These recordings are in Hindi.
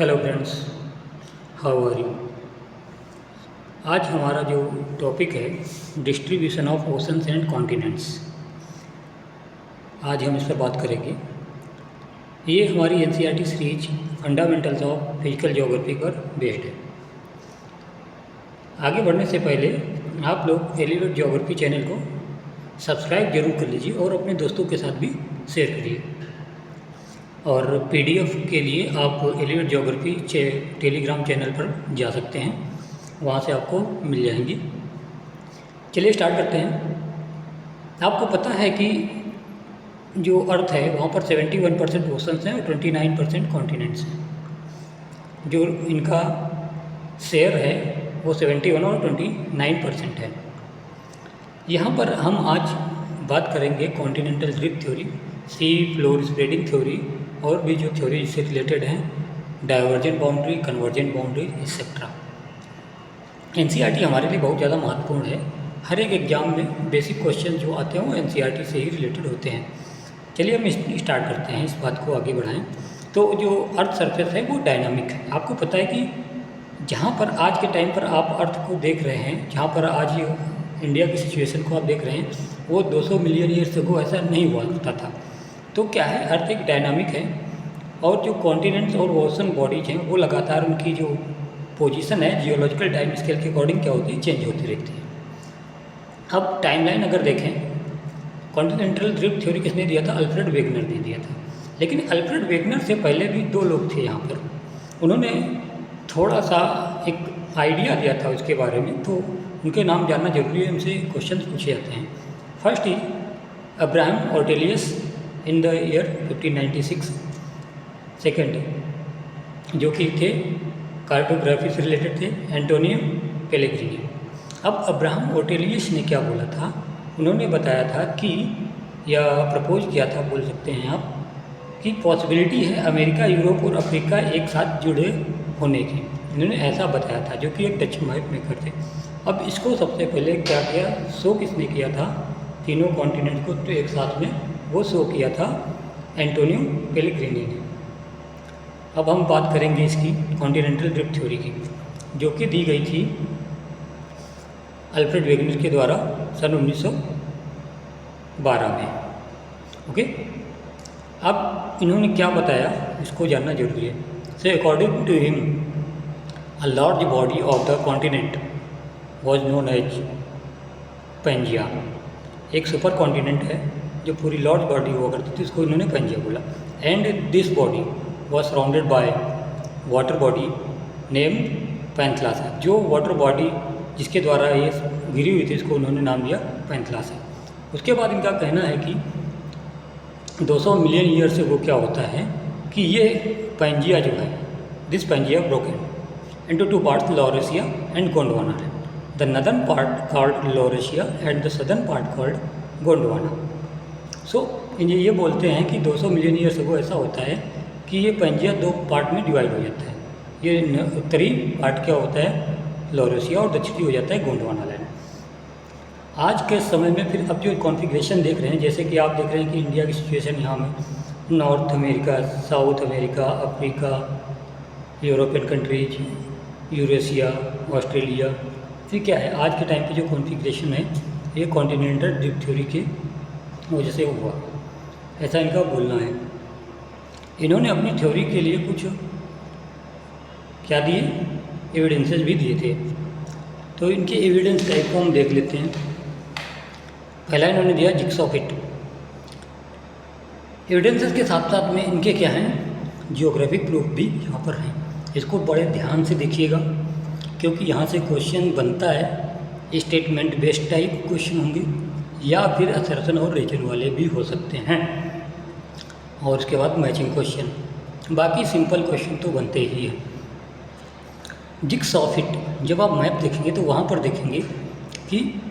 Hello friends, how are you. आज हमारा जो टॉपिक है distribution of oceans and continents, आज हम इस पर बात करेंगे। ये हमारी NCERT series fundamentals of physical geography पर बेस्ड है। आगे बढ़ने से पहले आप लोग एलिवेट ज्योग्राफी चैनल को सब्सक्राइब जरूर कर लीजिए और अपने दोस्तों के साथ भी शेयर करिए। और पीडीएफ के लिए आप एलिवेट ज्योग्राफी टेलीग्राम चैनल पर जा सकते हैं, वहाँ से आपको मिल जाएंगी। चलिए स्टार्ट करते हैं। आपको पता है कि जो अर्थ है वहाँ पर 71% ओशंस हैं और 29% कॉन्टिनेंट्स हैं। जो इनका शेयर है वो 71 और 29% है। यहाँ पर हम आज बात करेंगे continental drift theory, sea floor spreading theory और भी जो थ्योरी इससे रिलेटेड हैं, divergent boundary, convergent boundary etcetera. NCERT हमारे लिए बहुत ज़्यादा महत्वपूर्ण है। हर एक एग्जाम में बेसिक क्वेश्चन जो आते हैं वो एनसीईआरटी से ही रिलेटेड होते हैं। चलिए हम स्टार्ट करते हैं, इस बात को आगे बढ़ाएं। तो जो अर्थ सरफेस है वो डायनामिक है। आपको पता है कि जहाँ पर आज के टाइम पर आप अर्थ को देख रहे हैं, जहाँ पर आज ये इंडिया की सिचुएशन को आप देख रहे हैं, वो 200 मिलियन ईयर्स अगो ऐसा नहीं हुआ करता था। तो क्या है, अर्थ एक डायनामिक है और जो कॉन्टिनेंट्स और ओशन बॉडीज हैं वो लगातार उनकी जो पोजीशन है जियोलॉजिकल टाइम स्केल के अकॉर्डिंग क्या होती है, चेंज होती रहती है। अब टाइमलाइन अगर देखें, कॉन्टिनेंटल ड्रिफ्ट थ्योरी किसने दिया था? अल्फ्रेड वेगनर ने दिया था। लेकिन अल्फ्रेड वेगनर से पहले भी दो लोग थे यहाँ पर, उन्होंने थोड़ा सा एक आइडिया दिया था उसके बारे में, तो उनके नाम जानना जरूरी है, उनसे क्वेश्चन पूछे जाते हैं। First is Abraham Ortelius in the year 1596। Second जो कि थे कार्टोग्राफी से रिलेटेड थे, एंटोनियो पेलेग्रिनी। अब अब्राहम ऑर्टेलियस ने क्या बोला था? उन्होंने बताया था कि, या प्रपोज किया था बोल सकते हैं आप, कि पॉसिबिलिटी है अमेरिका, यूरोप और अफ्रीका एक साथ जुड़े होने की। इन्होंने ऐसा बताया था, जो कि एक डच मैप मेकर थे। अब इसको सबसे पहले क्या किया, शो किसने किया था? तीनों कॉन्टिनेंट को तो एक साथ में वो शो किया था एंटोनियो पेलेग्रिनी ने। अब हम बात करेंगे इसकी कॉन्टिनेंटल ड्रिफ्ट थ्योरी की, जो कि दी गई थी अल्फ्रेड वेगनर के द्वारा सन 1912 में। ओके, अब इन्होंने क्या बताया इसको जानना जरूरी है। से according to him a large body of the continent was known as Pangaea. एक सुपर कॉन्टिनेंट है जो पूरी लार्ज बॉडी हुआ करती थी, इसको इन्होंने पेंजिया बोला। And this body was surrounded by water body name Panthalassa. जो वाटर बॉडी जिसके द्वारा ये घिरी हुई थी, इसको उन्होंने नाम दिया पैंथलासा। उसके बाद इनका कहना है कि 200 मिलियन ईयर से वो क्या होता है कि ये पैंजिया जो है, this Pangaea broken into two parts, Laurasia and Gondwana. The northern part called Laurasia and the southern part called Gondwana. So ये बोलते हैं कि 200 मिलियन ईयर से वो ऐसा होता है कि ये पैंजिया दो पार्ट में डिवाइड हो जाता है। ये उत्तरी पार्ट क्या होता है, लॉरेशिया, और दक्षिणी हो जाता है गोंडवाना लैंड। आज के समय में फिर अब जो कॉन्फ़िगरेशन देख रहे हैं, जैसे कि आप देख रहे हैं कि इंडिया की सिचुएशन यहाँ में north America, south America, Africa, European countries, Eurasia, Australia. फिर क्या है, आज के टाइम पे जो कॉन्फ़िगरेशन है ये कॉन्टिनेंटल ड्रिफ्ट थ्योरी की वजह से हुआ, ऐसा इनका बोलना है। इन्होंने अपनी थ्योरी के लिए कुछ क्या दिए, एविडेंसेस भी दिए थे। तो इनके एविडेंस टाइप को हम देख लेते हैं। पहला इन्होंने दिया जिग्सॉ फिट। एविडेंसेस के साथ साथ में इनके क्या हैं, जियोग्राफिक प्रूफ भी यहाँ पर हैं। इसको बड़े ध्यान से देखिएगा, क्योंकि यहाँ से क्वेश्चन बनता है। स्टेटमेंट बेस्ड टाइप क्वेश्चन होंगे या फिर असर्शन और रीजन वाले भी हो सकते हैं, और उसके बाद मैचिंग क्वेश्चन। बाकी सिंपल क्वेश्चन तो बनते ही हैं। जिग्सॉ फिट, जब आप मैप देखेंगे तो वहाँ पर देखेंगे कि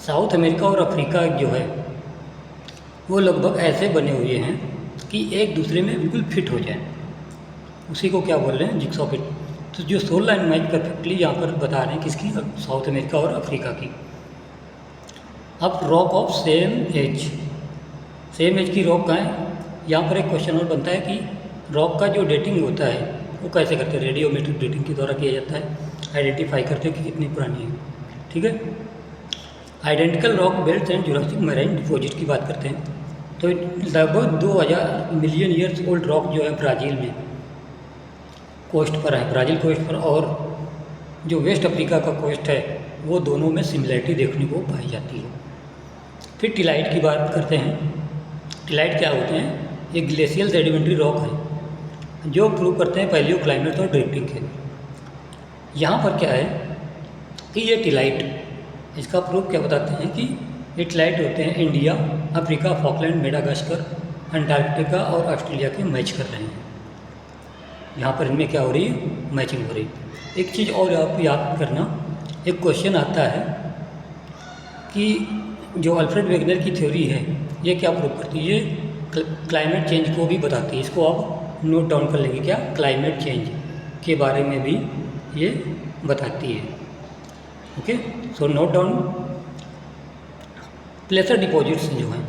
साउथ अमेरिका और अफ्रीका जो है वो लगभग ऐसे बने हुए हैं कि एक दूसरे में बिल्कुल फिट हो जाए। उसी को क्या बोल रहे हैं, जिग्सॉ फिट। तो जो सोल लाइन मैच परफेक्टली यहाँ पर बता रहे हैं किसकी, साउथ अमेरिका और अफ्रीका की। अब रॉक ऑफ सेम एज की रॉक कहाँ है? यहाँ पर एक क्वेश्चन और बनता है कि रॉक का जो डेटिंग होता है वो कैसे करते हैं, रेडियोमेट्रिक डेटिंग के द्वारा किया जाता है, आइडेंटिफाई करते हैं कि कितनी पुरानी है। ठीक है, identical rock belt and Jurassic marine deposit की बात करते हैं। तो लगभग 2000 मिलियन ईयर्स ओल्ड रॉक जो है ब्राज़ील में कोस्ट पर है, ब्राज़ील कोस्ट पर, और जो वेस्ट अफ्रीका का कोस्ट है वो दोनों में सिमिलरिटी देखने को पाई जाती है। फिर टिलाइट की बात करते हैं। टिलाइट क्या होते हैं, ये ग्लेशियल सेडिमेंट्री रॉक है जो प्रूव करते हैं पैलियो क्लाइमेट और ड्रिफ्टिंग के। यहाँ पर क्या है कि ये टिलाइट, इसका प्रूफ क्या बताते हैं कि ये टिलाइट होते हैं India, Africa, Falkland, Madagascar, Antarctica और ऑस्ट्रेलिया के मैच कर रहे हैं। यहाँ पर इनमें क्या हो रही है, मैचिंग हो रही है। एक चीज़ और आप याद करना, एक क्वेश्चन आता है कि जो अल्फ्रेड वेगनर की थ्योरी है ये क्या प्रूव करती है, ये क्लाइमेट चेंज को भी बताती है। इसको आप नोट डाउन कर लेंगे, क्या क्लाइमेट चेंज के बारे में भी ये बताती है। Okay, so note down. प्लेसर deposits जो हैं,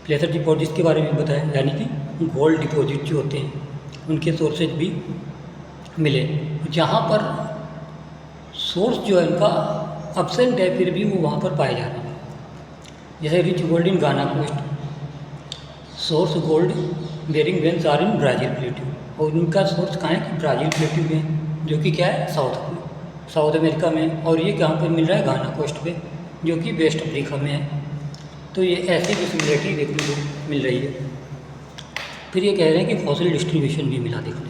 प्लेसर डिपॉजिट्स के बारे में बताया, यानी कि गोल्ड डिपॉजिट जो होते हैं उनके सोर्सेज भी मिले, जहाँ पर सोर्स जो है उनका अब्सेंट है फिर भी वो वहाँ पर पाए जा रहे हैं। जैसे rich gold in Ghana coast, source gold bearing veins are in Brazil plateau, और उनका सोर्स कहाँ है कि ब्राज़ील प्लेट्यू में, जो कि क्या है साउथ अमेरिका में, और ये कहाँ पर मिल रहा है, गाना कोस्ट पे, जो कि वेस्ट अफ्रीका में है। तो ये ऐसी भी सिमिलरिटी देखने को मिल रही है। फिर ये कह रहे हैं कि फॉसिल डिस्ट्रीब्यूशन भी मिला देखने को।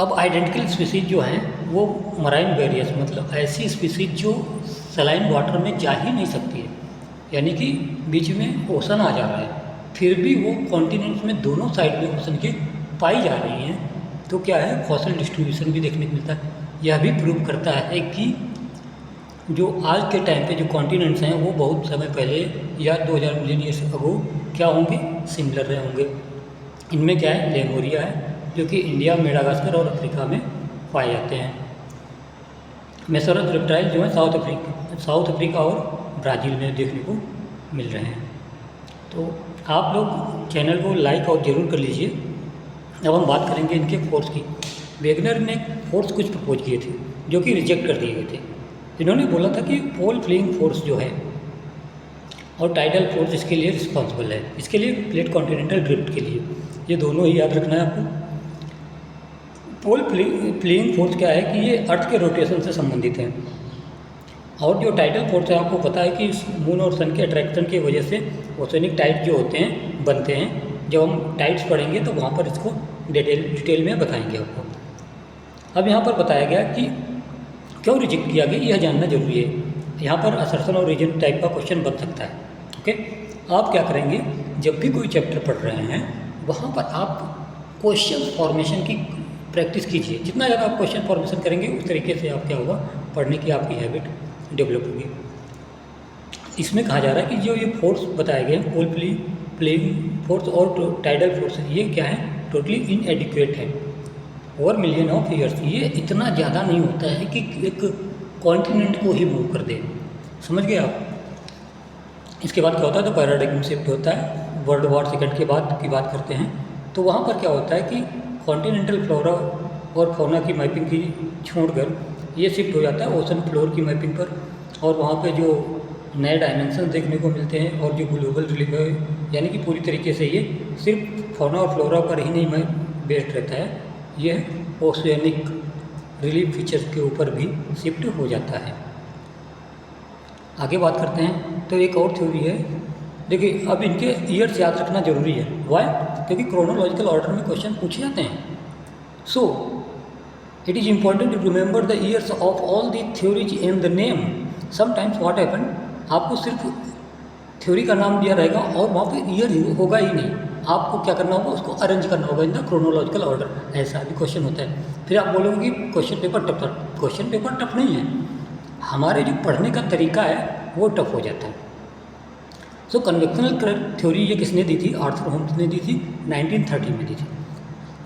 अब आइडेंटिकल स्पीसीज जो हैं वो मराइन बैरियर्स, मतलब ऐसी स्पीसीज जो सलाइन वाटर में जा ही नहीं सकती है, यानी कि बीच में ओशन आ जा रहा है फिर भी वो कॉन्टिनेंट्स में दोनों साइड में ओशन के पाई जा रही हैं। तो क्या है, फॉसिल डिस्ट्रीब्यूशन भी देखने को मिलता है। यह भी प्रूव करता है कि जो आज के टाइम पे जो कॉन्टिनेंट्स हैं वो बहुत समय पहले या 2000 मिलियन ईयर्स अगो क्या होंगे, सिमिलर रहे होंगे। इनमें क्या है, लेमोरिया है जो कि इंडिया, मेडागास्कर और अफ्रीका में पाए जाते हैं। मेसोरस रेप्टाइल जो है साउथ अफ्रीका और ब्राज़ील में देखने को मिल रहे हैं। तो आप लोग चैनल को लाइक और ज़रूर कर लीजिए। अब हम बात करेंगे इनके फोर्स की। वेगनर ने फोर्स कुछ प्रपोज किए थे जो कि रिजेक्ट कर दिए गए थे। इन्होंने बोला था कि पोल फ्लिंग फोर्स जो है और टाइडल फोर्स इसके लिए रिस्पॉन्सिबल है, इसके लिए प्लेट कॉन्टिनेंटल ड्रिफ्ट के लिए, ये दोनों ही याद रखना है आपको। पोल फ्लिंग फोर्स क्या है कि ये अर्थ के रोटेशन से संबंधित है, और जो टाइडल फोर्स है आपको पता है कि मून और सन के अट्रैक्शन की वजह से ओशनिक टाइड जो होते हैं बनते हैं। जब हम टाइड्स पढ़ेंगे तो वहाँ पर इसको डिटेल में बताएंगे आपको। अब यहाँ पर बताया गया कि क्यों रिजेक्ट किया गया, यह जानना जरूरी है। यहाँ पर असर्शन और रीजन टाइप का क्वेश्चन बन सकता है। ओके, आप क्या करेंगे, जब भी कोई चैप्टर पढ़ रहे हैं वहाँ पर आप क्वेश्चन फॉर्मेशन की प्रैक्टिस कीजिए। जितना ज़्यादा आप क्वेश्चन फॉर्मेशन करेंगे उस तरीके से आप क्या होगा, पढ़ने की आपकी हैबिट डेवलप होगी। इसमें कहा जा रहा है कि जो ये फोर्स बताए गए हैं, पोल फ्लिंग फोर्स और टाइडल फोर्स, ये क्या है, टोटली इनएडिक्वेट है ओवर मिलियन ऑफ ईयर्स। ये इतना ज़्यादा नहीं होता है कि एक कॉन्टिनेंट को ही मूव कर दे, समझ गए आप। इसके बाद क्या होता है, तो पैराडाइग्म शिफ्ट होता है। वर्ल्ड वॉर सेकंड के बाद की बात करते हैं तो वहाँ पर क्या होता है कि कॉन्टिनेंटल फ्लोरा और फौना की मैपिंग की छोड़कर ये शिफ्ट हो जाता है ओशन फ्लोर की मैपिंग पर, और वहाँ पे जो नए डायमेंशन देखने को मिलते हैं और जो ग्लोबल रिलीफ है, यानी कि पूरी तरीके से ये सिर्फ फौना और फ्लोरा पर ही नहीं बेस्ड रहता है, यह ओशियनिक रिलीफ फीचर्स के ऊपर भी शिफ्ट हो जाता है। आगे बात करते हैं तो एक और थ्योरी है। देखिए, अब इनके ईयर्स याद रखना जरूरी है। वाई? क्योंकि क्रोनोलॉजिकल ऑर्डर में क्वेश्चन पूछे जाते हैं। So it is important to remember the years of all the theories in the name. Sometimes what happen, आपको सिर्फ थ्योरी का नाम दिया रहेगा और वहाँ पे ईयर होगा ही नहीं, आपको क्या करना होगा, उसको अरेंज करना होगा इन द क्रोनोलॉजिकल ऑर्डर। ऐसा भी क्वेश्चन होता है। फिर आप बोलोगे कि क्वेश्चन पेपर टफ था। क्वेश्चन पेपर टफ नहीं है, हमारे जो पढ़ने का तरीका है वो टफ हो जाता है। सो कन्वेक्शनल थ्योरी ये किसने दी थी, आर्थर होम्स ने दी थी, 1930 में दी थी।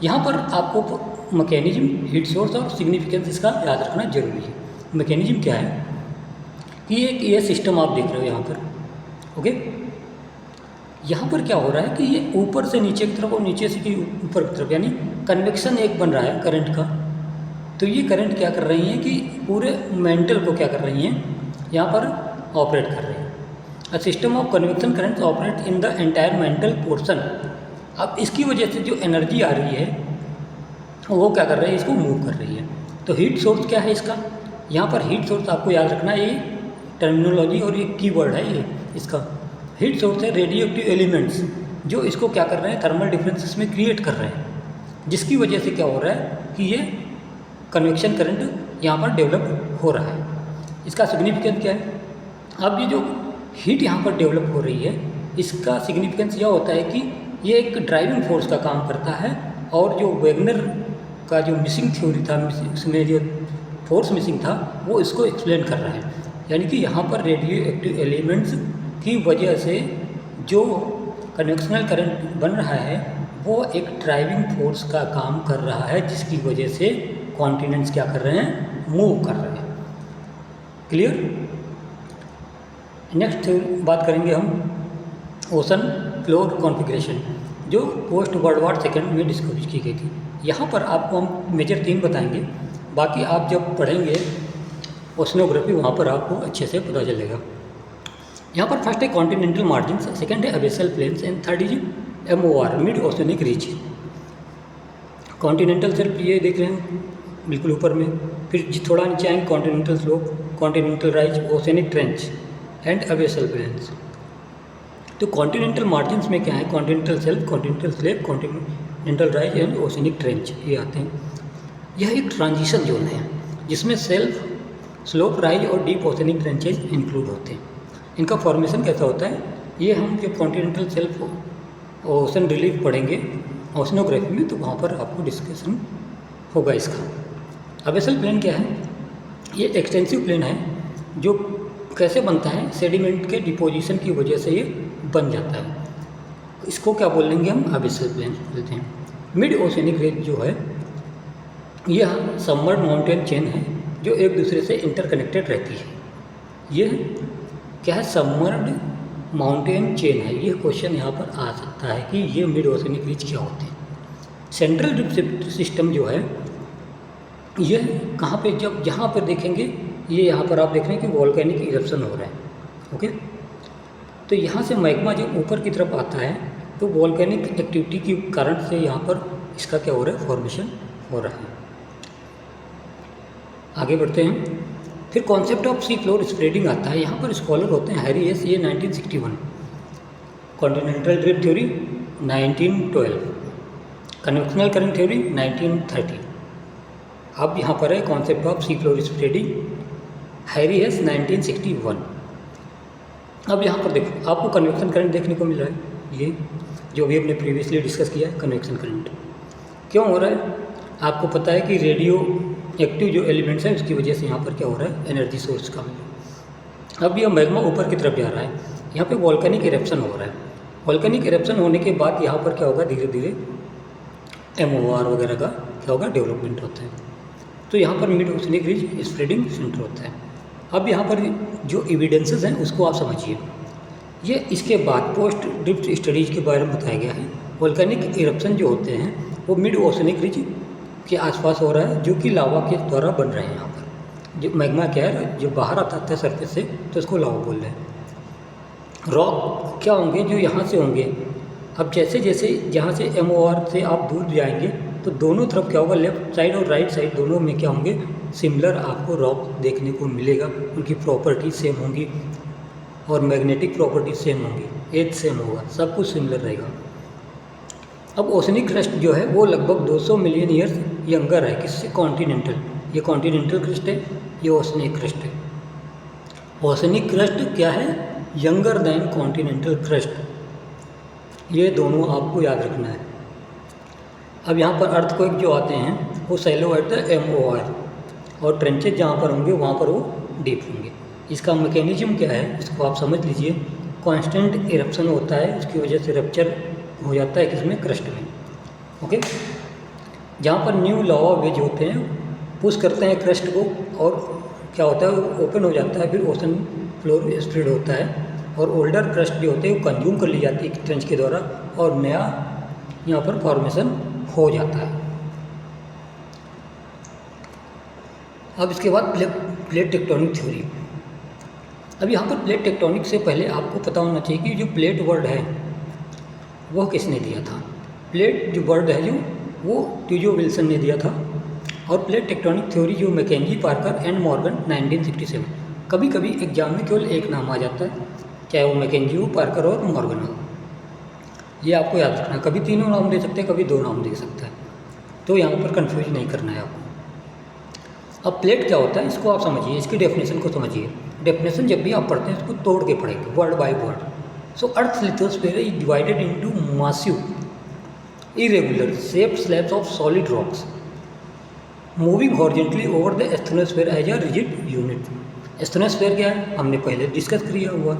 यहाँ पर आपको मैकेनिज्म, हीट सोर्स और सिग्निफिकेंस इसका याद रखना जरूरी है। मैकेनिज्म क्या है कि एक ये सिस्टम आप देख रहे हो यहाँ पर, ओके, यहाँ पर क्या हो रहा है कि ये ऊपर से नीचे की तरफ और नीचे से की ऊपर की तरफ, यानी कन्वेक्शन एक बन रहा है करंट का। तो ये करंट क्या कर रही हैं कि पूरे मेंटल को क्या कर रही हैं, यहाँ पर ऑपरेट कर रही हैं। A system of convection current operate in the entire mental portion. अब इसकी वजह से जो एनर्जी आ रही है वो क्या कर रही है, इसको मूव कर रही है। तो हीट सोर्स क्या है इसका, यहाँ पर हीट सोर्स आपको याद रखना है, ये टर्मिनोलॉजी और ये कीवर्ड है ये इसका। हीट सोर्स है रेडियो एक्टिव एलिमेंट्स जो इसको क्या कर रहे हैं, थर्मल डिफरेंसेस में क्रिएट कर रहे हैं, जिसकी वजह से क्या हो रहा है कि ये कन्वेक्शन करंट यहाँ पर डेवलप हो रहा है। इसका सिग्निफिकेंस क्या है, अब ये जो हीट यहाँ पर डेवलप हो रही है इसका सिग्निफिकेंस यह होता है कि ये एक ड्राइविंग फोर्स का काम करता है। और जो वैगनर का जो मिसिंग थ्योरी था, इसमें जो फोर्स मिसिंग था वो इसको एक्सप्लेन कर रहा है। यानी कि यहाँ पर रेडियो एक्टिव एलिमेंट्स की वजह से जो कन्वेक्शनल करंट बन रहा है वो एक ड्राइविंग फोर्स का काम कर रहा है, जिसकी वजह से कॉन्टिनेंट्स क्या कर रहे हैं, मूव कर रहे हैं। क्लियर। नेक्स्ट बात करेंगे हम ओशन फ्लोर कॉन्फ़िगरेशन, जो पोस्ट वर्ल्ड वॉर सेकेंड में डिस्कवर की गई थी। यहाँ पर आपको हम मेजर 3 बताएंगे, बाकी आप जब पढ़ेंगे ओशनोग्राफी वहाँ पर आपको अच्छे से पता चलेगा। यहाँ पर फर्स्ट है कॉन्टिनेंटल मार्जिन, सेकंड है abyssal plains and third is MOR mid oceanic ridge. Continental shelf ये देख रहे हैं बिल्कुल ऊपर में, फिर थोड़ा नीचे आएंगे continental slope, continental rise, oceanic trench and abyssal plains. तो कॉन्टिनेंटल मार्जिन्स में क्या है, continental shelf, continental slope, continental rise and oceanic trench, ये आते हैं। यह एक ट्रांजिशन जोन है जिसमें सेल्फ, स्लोप, राइज और डीप ओशनिक ट्रेंचेज इंक्लूड होते हैं। इनका फॉर्मेशन कैसा होता है, ये हम जब कॉन्टिनेंटल शेल्फ ओशन रिलीफ पढ़ेंगे ओशनोग्राफी में तो वहाँ पर आपको डिस्कशन होगा इसका। अबेसल प्लेन क्या है, ये एक्सटेंसिव प्लेन है जो कैसे बनता है, सेडिमेंट के डिपोजिशन की वजह से ये बन जाता है। इसको क्या बोलेंगे हम, अबेसल प्लेन बोलते हैं। मिड ओशनिक रेंज जो है यह सबमर्ज्ड माउंटेन चेन है जो एक दूसरे से इंटरकनेक्टेड रहती है। ये क्या है, सबमर्ज्ड माउंटेन चेन है। ये क्वेश्चन यहाँ पर आ सकता है कि ये मिड ओशनिक रीच क्या होते हैं। सेंट्रल ड्रिप सिस्टम जो है ये कहाँ पे, जब जहाँ पर देखेंगे ये यहाँ पर आप देख रहे हैं कि वोल्केनिक इरप्शन हो रहा है। ओके, तो यहाँ से मैग्मा जब ऊपर की तरफ आता है तो वोल्केनिक एक्टिविटी के कारण से यहाँ पर इसका क्या हो रहा है, फॉर्मेशन हो रहा है। आगे बढ़ते हैं। फिर concept of sea floor spreading आता है। यहाँ पर स्कॉलर होते हैं हैरी एस, ये 1961, continental drip theory 1912, convectional current theory 1930। अब यहाँ पर है concept of sea floor spreading, Harry S 1961। अब यहाँ पर देखो आपको कन्वेक्शन करंट देखने को मिल रहा है, ये जो भी हमने प्रीवियसली डिस्कस किया है। कन्वेक्शन करंट क्यों हो रहा है, आपको पता है कि रेडियो एक्टिव जो एलिमेंट्स हैं उसकी वजह से यहाँ पर क्या हो रहा है, एनर्जी सोर्स का मिल। अब यह मैग्मा ऊपर की तरफ जा रहा है, यहाँ पे वोल्केनिक इरप्शन हो रहा है। वोल्केनिक इरप्शन होने के बाद यहाँ पर क्या होगा, धीरे धीरे MOR वगैरह का क्या होगा, डेवलपमेंट होता है। तो यहाँ पर मिड ओशनिक रीज स्प्रेडिंग सेंटर होता है। अब यहाँ पर जो एविडेंसेस हैं उसको आप समझिए। ये इसके बाद पोस्ट ड्रिफ्ट स्टडीज के बारे में बताया गया है। वोल्केनिक इरप्शन जो होते हैं वो मिड ओशनिक रीज के आसपास हो रहा है, जो कि लावा के द्वारा बन रहे हैं। यहाँ पर जो मैग्मा क्या है, जो बाहर आता है सरफेस से, तो इसको लावा बोल रहे हैं। रॉक क्या होंगे, जो यहाँ से होंगे। अब जैसे जैसे यहाँ से MOR से आप दूर जाएंगे तो दोनों तरफ क्या होगा, लेफ्ट साइड और राइट साइड दोनों में क्या होंगे, सिमिलर आपको रॉक देखने को मिलेगा। उनकी प्रॉपर्टी सेम होंगी और मैग्नेटिक प्रॉपर्टी सेम होंगी, एज सेम होगा, सब कुछ सिमिलर रहेगा। अब ओशनिक क्रस्ट जो है वो लगभग 200 मिलियन ईयर्स यंगर है किससे, कॉन्टिनेंटल। ये कॉन्टिनेंटल क्रस्ट है, ये ओशनिक क्रस्ट है। ओशनिक क्रस्ट क्या है, यंगर देन कॉन्टिनेंटल क्रस्ट। ये दोनों आपको याद रखना है। अब यहाँ पर अर्थक्वेक जो आते हैं वो सैलो एट द MOR, और ट्रेंचेज जहाँ पर होंगे वहाँ पर वो डीप होंगे। इसका मैकेनिज्म क्या है इसको आप समझ लीजिए। कांस्टेंट इरप्शन होता है, उसकी वजह से रप्चर हो जाता है किसमें, क्रस्ट में। ओके, जहाँ पर न्यू लावा वेज होते हैं पुश करते हैं क्रस्ट को, और क्या होता है, वो ओपन हो जाता है, फिर ओशन फ्लोर स्प्रेड होता है। और ओल्डर क्रस्ट जो होते हैं वो कंज्यूम कर ली जाती है ट्रेंच के द्वारा और नया यहाँ पर फॉर्मेशन हो जाता है। अब इसके बाद प्लेट टेक्टोनिक थ्योरी। अब यहाँ पर प्लेट टेक्टोनिक से पहले आपको पता होना चाहिए कि जो प्लेट वर्ड है वो किसने दिया था। प्लेट जो वर्ड है जो वो टीजो विल्सन ने दिया था और प्लेट टेक्टोनिक थ्योरी जो मैकेंजी, पार्कर एंड मॉर्गन 1967। कभी कभी एग्जाम में केवल एक नाम आ जाता है, चाहे वो मैकेंजी हो, पार्कर और मॉर्गन हो, ये आपको याद रखना है। कभी तीनों नाम दे सकते हैं, कभी दो नाम दे सकता है, तो यहाँ पर कंफ्यूज नहीं करना है आपको। अब प्लेट क्या होता है इसको आप समझिए, इसकी डेफिनेशन को समझिए। डेफिनेशन जब भी आप पढ़ते हैं इसको तोड़ के पढ़ेंगे word by word. So earth lithosphere is divided into massive irregular shaped slabs of solid rocks moving horizontally over the asthenosphere as a rigid unit। Asthenosphere क्या है हमने पहले डिस्कस किया हुआ।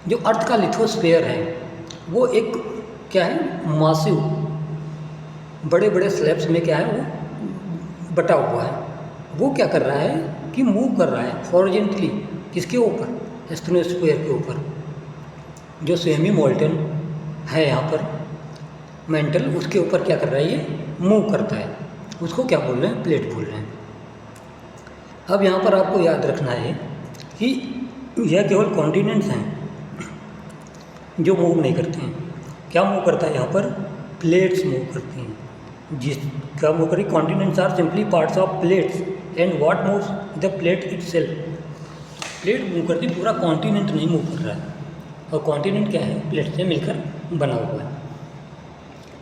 जो अर्थ का लिथोस्फीयर है वो एक क्या है, मासिव बड़े बड़े स्लैब्स में क्या है वो बटा हुआ है। वो क्या कर रहा है कि मूव कर रहा है हॉरिजॉन्टली, किसके ऊपर, एस्थेनोस्फीयर के ऊपर। जो सेमी मोल्टन है यहाँ पर मेंटल, उसके ऊपर क्या कर रहा है, ये मूव करता है, उसको क्या बोल रहे हैं, प्लेट बोल रहे हैं। अब यहाँ पर आपको याद रखना है कि यह केवल कॉन्टिनेंट्स हैं जो मूव नहीं करते हैं। क्या मूव करता है यहाँ पर, प्लेट्स मूव करती हैं। जिसका मूव करें, continents are simply parts of plates and what moves the plate itself. Plate move करती, पूरा कॉन्टिनेंट नहीं मूव कर रहा है, और कॉन्टिनेंट क्या है, प्लेट से मिलकर बना हुआ है।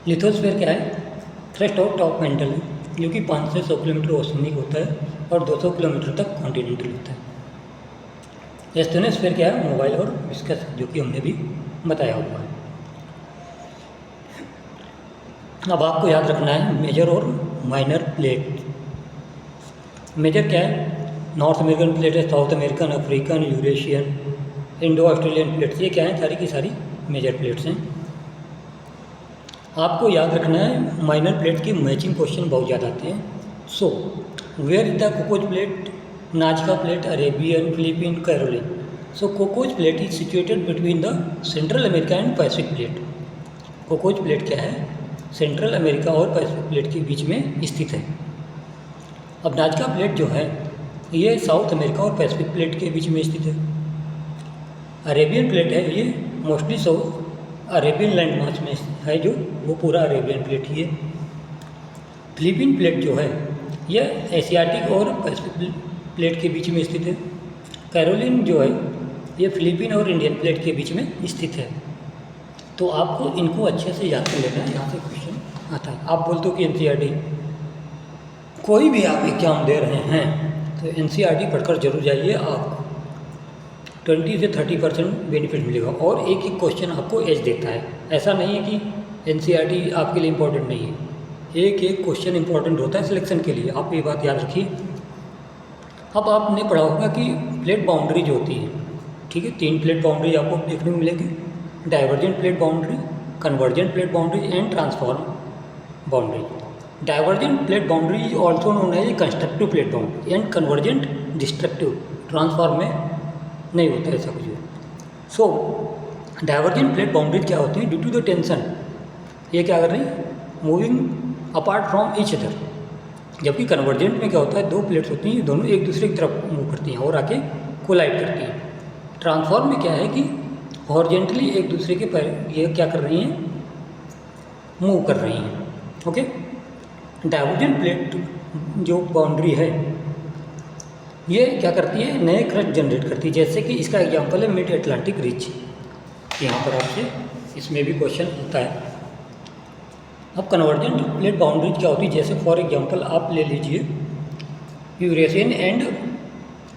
लिथोस्फीयर क्या है, थ्रस्ट और टॉप मेंटल है, जो कि 5 से 100 किलोमीटर ओशनिक होता है और 200 किलोमीटर तक कॉन्टिनेंटल होता है। एस्थेनोस्फीयर क्या है, मोबाइल और विस्कस, जो कि हमने भी बताया हुआ है। अब आपको याद रखना है मेजर और माइनर प्लेट। मेजर क्या है, नॉर्थ अमेरिकन प्लेट है, south American, African, Eurasian, Indo Australian plates, ये क्या है, सारी की सारी मेजर प्लेट्स हैं। आपको याद रखना है माइनर प्लेट की मैचिंग क्वेश्चन बहुत ज़्यादा आते हैं। So where is the Cocos plate, Nazca plate, Arabian, Philippine, Caroline. So Cocos plate is situated between the Central America and Pacific plate. Cocos plate क्या है, सेंट्रल अमेरिका और पैसिफिक प्लेट के बीच में स्थित है। अब नाजका प्लेट जो है ये साउथ अमेरिका और पैसिफिक प्लेट के बीच में स्थित है। अरेबियन प्लेट है ये मोस्टली अरेबियन लैंड मास में है, जो वो पूरा अरेबियन प्लेट ही है। फिलीपीन प्लेट जो है यह एशियाटिक और पैसिफिक प्लेट के बीच में स्थित है। कैरोलिन जो है ये फिलीपीन और इंडियन प्लेट के बीच में स्थित है। तो आपको इनको अच्छे से याद कर लेना है, यहाँ से क्वेश्चन आता है। आप बोलते हो कि एनसीईआरटी, कोई भी आप एग्जाम दे रहे हैं तो एनसीईआरटी पढ़कर जरूर जाइए, आपको 20 से 30% बेनिफिट मिलेगा। और एक एक क्वेश्चन आपको एज देता है, ऐसा नहीं है कि एनसीईआरटी आपके लिए इम्पोर्टेंट नहीं है, एक एक क्वेश्चन इंपॉर्टेंट होता है सिलेक्शन के लिए, आप ये बात याद रखिए। अब आपने पढ़ा होगा कि प्लेट बाउंड्री जो होती है, ठीक है, 3 प्लेट बाउंड्री आपको देखने को मिलेगी, divergent plate boundary, convergent plate boundary and transform boundary. Divergent plate boundary is also known as constructive plate boundary and convergent destructive. Transform में नहीं होता ऐसा कुछ। सो डाइवर्जेंट प्लेट बाउंड्री क्या होती है, ड्यू टू द टेंशन ये क्या कर रही है, moving apart from each other. जबकि कन्वर्जेंट में क्या होता है, 2 प्लेट्स होती हैं, दोनों एक दूसरे की तरफ मूव करती हैं और आके कोलाइड करती हैं। ट्रांसफॉर्म में क्या है कि हॉरिजॉन्टली एक दूसरे के ये क्या कर रही हैं, मूव कर रही हैं। ओके, डाइवर्जेंट प्लेट जो बाउंड्री है ये क्या करती है, नए क्रस्ट जनरेट करती है। जैसे कि इसका एग्जांपल है मिड अटलांटिक रिज, यहाँ पर आपसे इसमें भी क्वेश्चन होता है। अब कन्वर्जेंट प्लेट बाउंड्री क्या होती है, जैसे फॉर एग्जांपल आप ले लीजिए यूरेशियन एंड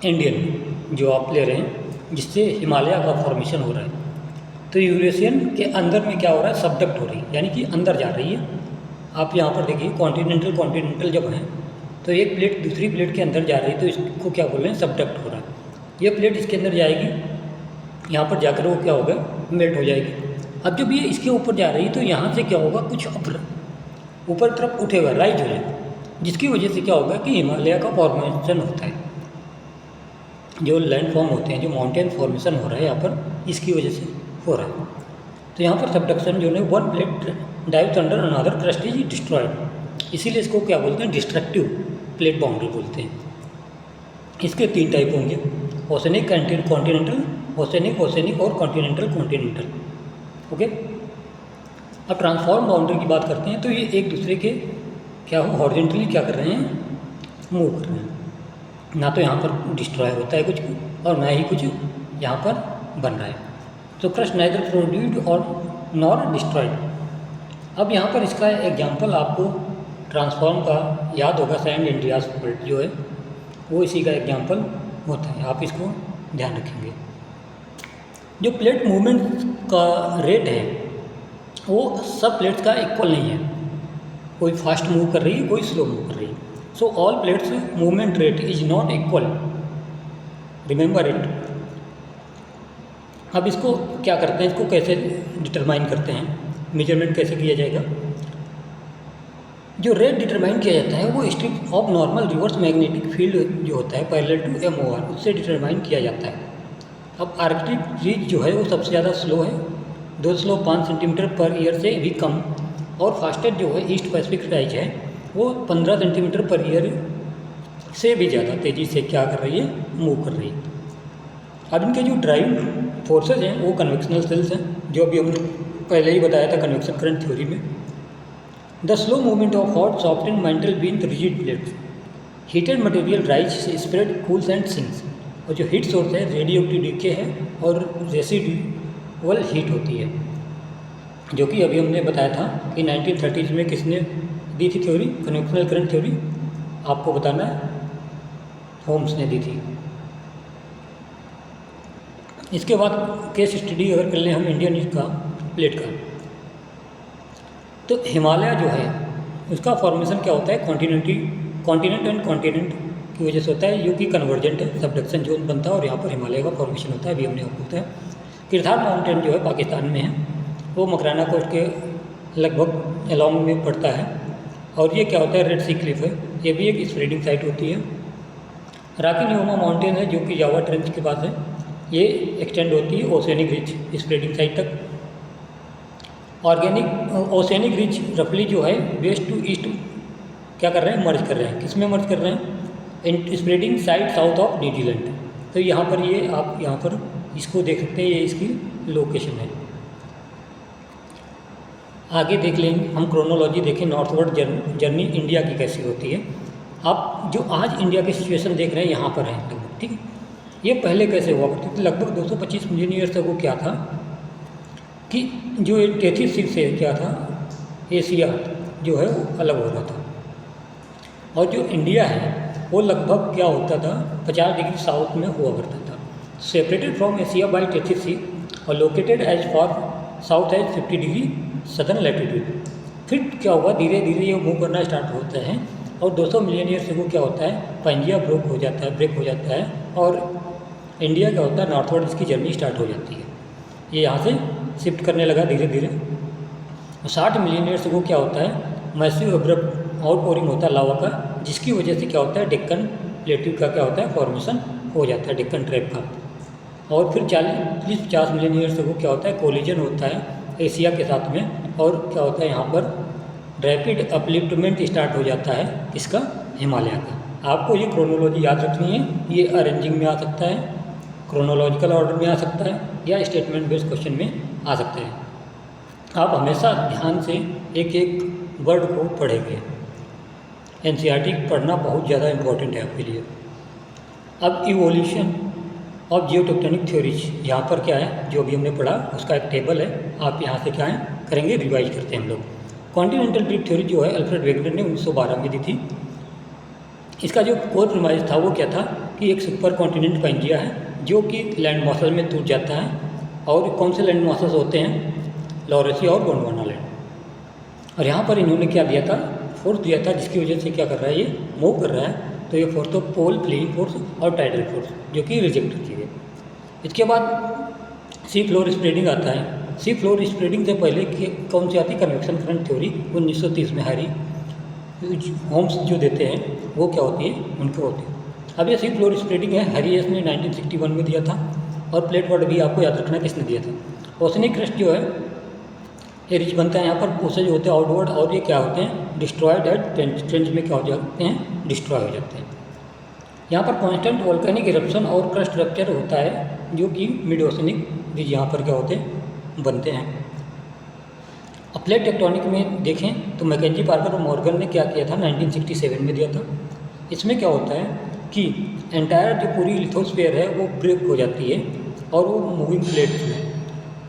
इंडियन जो आप ले रहे हैं, जिससे हिमालय का फॉर्मेशन हो रहा है। तो यूरेशियन के अंदर में क्या हो रहा है, सबडक्ट हो रही है, यानी कि अंदर जा रही है। आप यहाँ पर देखिए कॉन्टिनेंटल जब हैं तो एक प्लेट दूसरी प्लेट के अंदर जा रही है, तो इसको क्या बोल रहे हैं, सबडक्ट हो रहा है। ये प्लेट इसके अंदर जाएगी, यहाँ पर जाकर वो क्या होगा, मेल्ट हो जाएगी। अब जब ये इसके ऊपर जा रही है तो यहाँ से क्या होगा, कुछ ऊपर तरफ उठेगा, राइज हो जाएगा, जिसकी वजह से क्या होगा कि हिमालय का फॉर्मेशन होता है। जो लैंड फॉर्म होते हैं, जो माउंटेन फॉर्मेशन हो रहा है यहाँ पर, इसकी वजह से हो रहा है। तो यहाँ पर सबडक्शन जो है, one plate dives under another crust is destroyed, इसीलिए इसको क्या बोलते हैं, डिस्ट्रक्टिव प्लेट बाउंड्री बोलते हैं। इसके 3 टाइप होंगे, ओसेनिक कॉन्टिनेंटल, ओसेनिक और कॉन्टिनेंटल। ओके, अब ट्रांसफॉर्म बाउंड्री की बात करते हैं तो ये एक दूसरे के क्या हो, हॉरिजॉन्टली क्या कर रहे हैं, मूव कर रहे हैं। ना तो यहाँ पर डिस्ट्रॉय होता है कुछ और ना ही कुछ यहाँ पर बन रहा है। तो क्रस्ट नाइदर प्रोड्यूस्ड और नॉर डिस्ट्रॉयड। अब यहाँ पर इसका एग्जांपल आपको ट्रांसफॉर्म का याद होगा, सैंड एंड्रियास फॉल्ट जो है वो इसी का एग्जांपल होता है, आप इसको ध्यान रखेंगे। जो प्लेट मूवमेंट का रेट है वो सब प्लेट्स का इक्वल नहीं है, कोई फास्ट मूव कर रही है, कोई स्लो मूव कर रही है। So all plates movement rate is not equal, remember it. अब इसको क्या करते हैं, इसको कैसे डिटरमाइन करते हैं, मेजरमेंट कैसे किया जाएगा। जो रेट डिटरमाइन किया जाता है वो strip of normal reverse magnetic field जो होता है पैरेलल टू MOR, उससे डिटरमाइन किया जाता है। अब आर्कटिक रीच जो है वो सबसे ज़्यादा स्लो है, 205 सेंटीमीटर पर ईयर से भी कम, और फास्टेस्ट जो है ईस्ट पैसिफिक राइज है वो 15 सेंटीमीटर पर ईयर से भी ज़्यादा तेज़ी से क्या कर रही है, मूव कर रही है। अब इनके जो ड्राइव फोर्सेज हैं वो कन्वेक्शनल सेल्स हैं, जो अभी हमने पहले ही बताया था कन्वेक्शन करंट थ्योरी में। The slow movement of hot soft and mantle been rigid plates, heated material rise spread cools and sinks. और जो हीट सोर्स है रेडियो एक्टिव डीके है और रेसिडुअल हीट होती है, जो कि अभी हमने बताया था कि 1930s में किसने दी थी थ्योरी, कन्वेक्शनल करंट थ्योरी, आपको बताना है, होम्स ने दी थी। इसके बाद केस स्टडी अगर कर लें हम इंडियन का प्लेट का, तो हिमालय जो है उसका फॉर्मेशन क्या होता है, कॉन्टिनेंट एंड कॉन्टिनेंट की वजह से होता है, जो कि कन्वर्जेंट है, सबडक्शन जोन बनता है और यहाँ पर हिमालय का फॉर्मेशन होता है। अभी हमने आपको बताया किरथार माउंटेन जो है पाकिस्तान में है, वो मकराना कोस्ट के लगभग अलॉन्ग में पड़ता है, और ये क्या होता है, रेड सी क्लिफ है, ये भी एक स्प्रेडिंग साइट होती है। राकिनियोमा माउंटेन है जो कि जावा ट्रेंच के पास है, ये एक्सटेंड होती है ओसेनिक रिच स्प्रेडिंग साइट तक। ओसेनिक रिच रफली जो है वेस्ट टू ईस्ट क्या कर रहे हैं, मर्ज कर रहे हैं, किस में मर्ज कर रहे हैं, in spreading side south of New Zealand. तो यहाँ पर ये आप यहाँ पर इसको देख सकते हैं, ये इसकी लोकेशन है। आगे देख लेंगे हम, क्रोनोलॉजी देखें, नॉर्थवर्ड जर्नी इंडिया की कैसी होती है। आप जो आज इंडिया की सिचुएशन देख रहे हैं यहाँ पर है लगभग, ठीक है। ये पहले कैसे हुआ करती थी, लगभग 225 मिलियन ईयर तक वो क्या था कि जो टेथिस से क्या था, एशिया जो है वो अलग हो रहा था, और जो इंडिया है वो लगभग क्या होता था, 50 डिग्री साउथ में हुआ करता था, separated from Asia by Tethys sea और located as far south as 50 degree southern latitude. फिर क्या हुआ, धीरे धीरे ये मूव करना स्टार्ट होता है, और 200 मिलियन ईयर से वो क्या होता है, पंजिया ब्रेक हो जाता है, और इंडिया क्या होता है, नॉर्थवर्ड इसकी जर्नी स्टार्ट हो जाती है। ये यहाँ से शिफ्ट करने लगा धीरे धीरे। 60 मिलियन ईयर से वो क्या होता है, मैसिव अब्रप्ट आउटपोरिंग होता है लावा का, जिसकी वजह से क्या होता है, डेक्कन प्लेट्यू का क्या होता है, फॉर्मेशन हो जाता है डेक्कन ट्रैप का। और फिर 40-50 मिलियन ईयर से वो क्या होता है, कोलिजन होता है एशिया के साथ में, और क्या होता है यहाँ पर रैपिड अपलिफ्टमेंट स्टार्ट हो जाता है इसका, हिमालय का। आपको ये क्रोनोलॉजी याद रखनी है, ये अरेंजिंग में आ सकता है, क्रोनोलॉजिकल ऑर्डर में आ सकता है, या स्टेटमेंट बेस्ड क्वेश्चन में आ सकते हैं। आप हमेशा ध्यान से एक एक वर्ड को पढ़ेंगे, एनसीईआरटी पढ़ना बहुत ज़्यादा इम्पोर्टेंट है आपके लिए। अब इवोल्यूशन ऑफ जियोटेक्टोनिक थ्योरीज, यहाँ पर क्या है, जो भी हमने पढ़ा उसका एक टेबल है, आप यहाँ से क्या है करेंगे, रिवाइज करते हैं हम लोग। कॉन्टिनेंटल ड्रिफ्ट थ्योरी जो है अल्फ्रेड वेगनर ने 1912 में दी थी। इसका जो कोर प्रीमाइस था वो क्या था कि एक सुपर कॉन्टिनेंट पैंजिया है जो कि लैंड मासेस में टूट जाता है, और कौन से लैंड मासेस होते हैं, लॉरेसिया और गोंडवाना लैंड। और यहाँ पर इन्होंने क्या दिया था, फोर्स दिया था, जिसकी वजह से क्या कर रहा है, ये मूव कर रहा है। तो ये फोर्स तो पोल फ्लीइंग फोर्स और टाइडल फोर्स, जो कि रिजेक्ट की गई। इसके बाद सी फ्लोर स्प्रेडिंग आता है। सी फ्लोर स्प्रेडिंग से पहले कौन सी आती, कन्वेक्शन करंट थ्योरी 1930 में हैरी होम्स जो देते हैं वो क्या होती है, उनको होती है। अब ये सी फ्लोर स्प्रेडिंग है, हैरियस ने 1961 में दिया था। और प्लेट वर्ड भी आपको याद रखना किसने दिया था। ओशनिक क्रस्ट जो है ये रिच बनता है यहाँ पर, ओसे जो होते हैं आउटवर्ड, और ये क्या होते हैं डिस्ट्रॉयड एट ट्रेंच में क्या हो जाते हैं, डिस्ट्रॉय हो जाते हैं। यहाँ पर कॉन्स्टेंट वोल्केनिक इरप्शन और क्रस्ट रप्चर होता है जो कि मिड ओशनिक रिज यहाँ पर क्या होते हैं, बनते हैं। अब प्लेट टेक्टोनिक में देखें तो मैकेंजी, पार्कर और मॉर्गन ने क्या किया था, 1967 में दिया था। इसमें क्या होता है कि एंटायर जो पूरी लिथोस्फीयर है वो ब्रेक हो जाती है और वो मूविंग प्लेट्स में,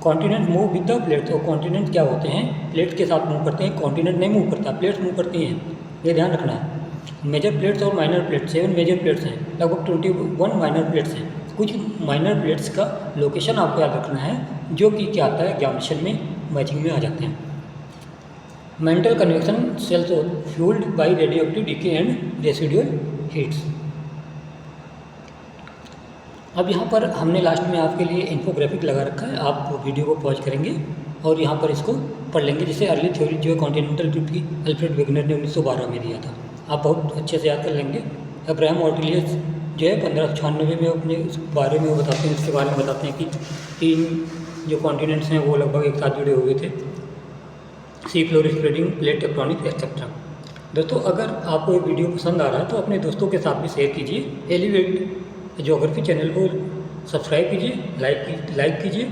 continent move with the plates. और कॉन्टिनेंट क्या होते हैं, प्लेट के साथ मूव करते हैं, कॉन्टिनेंट नहीं मूव करता, प्लेट्स मूव करती हैं, ये ध्यान रखना है। मेजर प्लेट्स और माइनर प्लेट्स, 7 मेजर प्लेट्स हैं, लगभग 21 माइनर प्लेट्स हैं। कुछ माइनर प्लेट्स का लोकेशन आपको याद रखना है जो कि क्या आता है एग्जामिनेशन में मैचिंग में आ जाते हैं। Mantle convection cells fuelled by radioactive decay and residual heats. अब यहाँ पर हमने लास्ट में आपके लिए इन्फोग्राफिक लगा रखा है, आप वीडियो को पॉज करेंगे और यहाँ पर इसको पढ़ लेंगे। जैसे अर्ली थ्योरी जो है कॉन्टिनेंटल ड्रिफ्ट की अल्फ्रेड वेगनर ने 1912 में दिया था, आप बहुत अच्छे से याद कर लेंगे। अब्राहम ऑर्टिलियस जो है 1596 में अपने उस बारे में वो बताते हैं, उसके बारे में बताते हैं कि 3 जो कॉन्टिनेंट्स हैं वो लगभग एक साथ जुड़े हुए थे, sea floor spreading, plate tectonic etcetera. दोस्तों अगर आपको ये वीडियो पसंद आ रहा है तो अपने दोस्तों के साथ भी शेयर कीजिए। एलिवेट ज्योग्राफी चैनल को सब्सक्राइब कीजिए, लाइक कीजिए।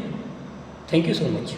Thank you so much.